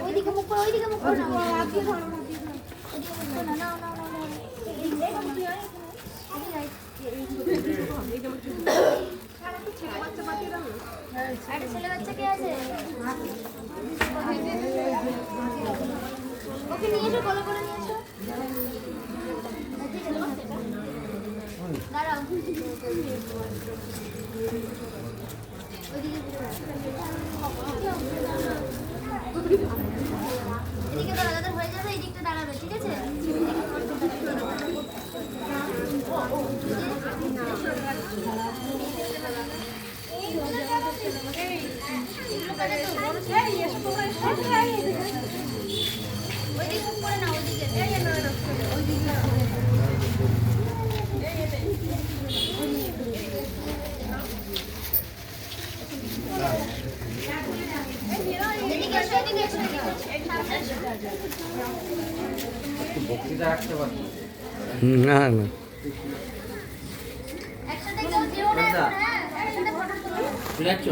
ওইদিকে মুখ করো, ওইদিকে মুখ করো না, ওইদিকে মুখ করো না, না না না একটা ছেলে বাচ্চা কে আছে? ওকে নিয়ে এসো, কোলে করে নিয়ে এসো। দাঁড়াও, এদিকে দাঁড়া, দাদা হয়ে যাবে, এই দিকটা দাঁড়াবে, ঠিক আছে? বক্তৃতা রাখতে পারছি না না একসাথে কেউ যেও না, হ্যাঁ একসাথে ফটো তুলো। ঠিক আছে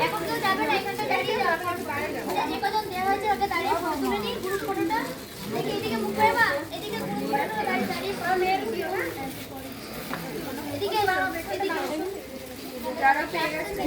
এখন কেউ যাবে না, এখানটা দাঁড়িয়ে যাও। যে কজন দেওয়া হয়েছে ওকে দাঁড়িয়ে ফটো তুলে নিই, গ্রুপ ফটোটা। দেখি এদিকে মুখ করে মা, এদিকে গ্রুপ ফটোটা দাঁড়িয়ে দাঁড়িয়ে ফটো মেয়ের দিও, হ্যাঁ? এদিকে এসো, এদিকে এসো। যারা পেয়ে গেছে না,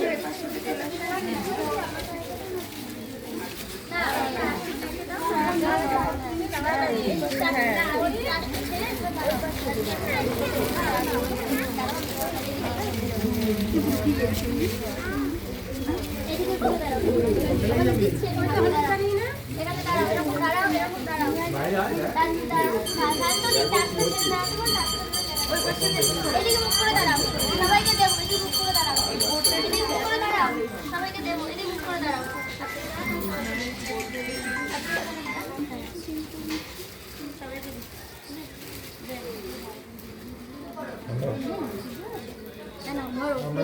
এদিকে মুখ করে দাঁড়াও, সবাইকে দেবো, এদিকে মুখ করে দাঁড়াও, এদিকে মুখ করে দাঁড়াও, সবাইকে দেবো, এদিকে মুখ করে দাঁড়াও।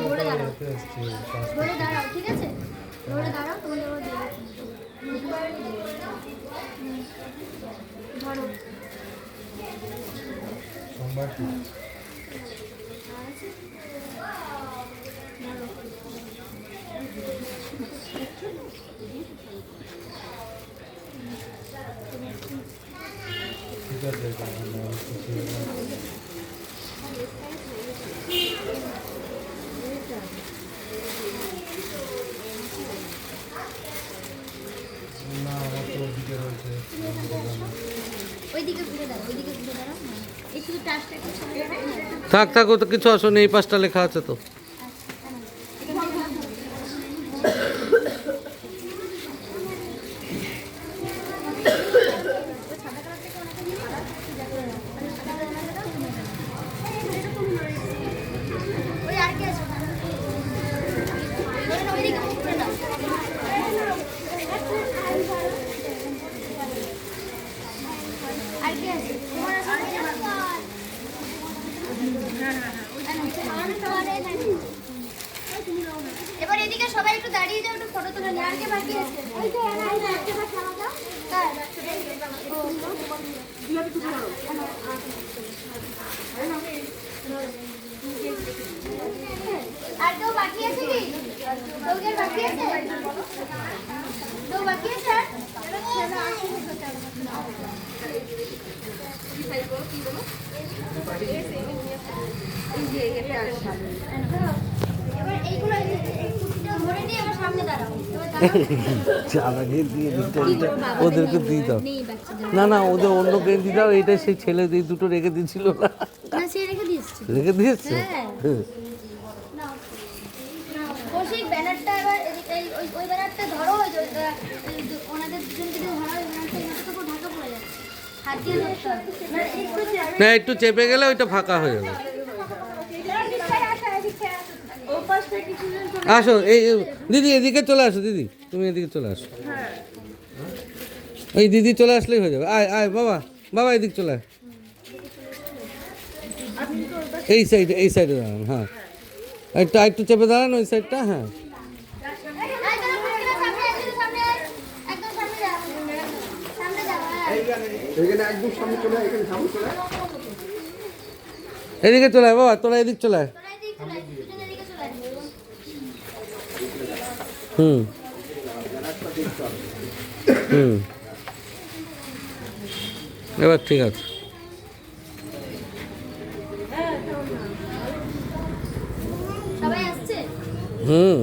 ধরে দাঁড়াও, ধরে দাঁড়াও, ঠিক আছে? ধরে দাঁড়াও, তোমাদের ধরো। ওইদিকে ঘুরে দাঁড়াও, ওইদিকে ঘুরে দাঁড়াও, একটু টাচটা একটু সরে দাঁড়াও। থাক থাক, ও তো কিছু আসলে এই পাশটা লেখা আছে তো। ওই আর কে আছে? ওইদিকে মুখ করে দাও। আর কে আছে? তোমার আছে? এবার এদিকে সবাই একটু দাঁড়িয়ে যাও, একটু ফটো তুলে নিয়ে। আর কে বাকি আছে? আর কেউ বাকি আছে কি? কেউ বাকি আছে? কেউ বাকি আছে? এবার এইগুলো ধরে নিয়ে আমার সামনে দাঁড়াও। চালাকে দিয়ে ওদেরকে দিয়ে দাও। না না, ওদের অন্য গেঞ্জি দাও, এইটা সেই ছেলে এই দুটো রেখে দিয়েছিল না, না সে রেখে দিয়েছে। রেখে দিয়েছে। কৌশিক ব্যানারটা এবার ওই ব্যানারটা ধরো, ওনাদের দুজনকে দিয়ে ধরো, ওই ব্যানারটা এখানে তো ঢাকা পড়ে যাচ্ছে, হাত দিয়ে ধরতে হবে। না, একটু চেপে গেলে ওইটা ফাঁকা হয়ে যাবে। আসো, এই দিদি এদিকে চলে আসো, দিদি তুমি এদিকে চলে আসো। ওই দিদি চলে আসলেই হয়ে যাবে। আয় আয় বাবা, বাবা এদিকে চলে আয়। এই সাইডে দাঁড়ান। হ্যাঁ, একটু চেপে দাঁড়ান ওই সাইডটা। হ্যাঁ, এখানে একদম সামনে চলে আয়, এখানে সামনে চলে আয়। এদিকে চলে আয় বাবা, তোরা এদিক চলে আয়। তোরা এদিকে চলে আয়, দুজন এদিকে চলে আয়। হুম হুম, এবার ঠিক আছে। সবাই আসছে? হুম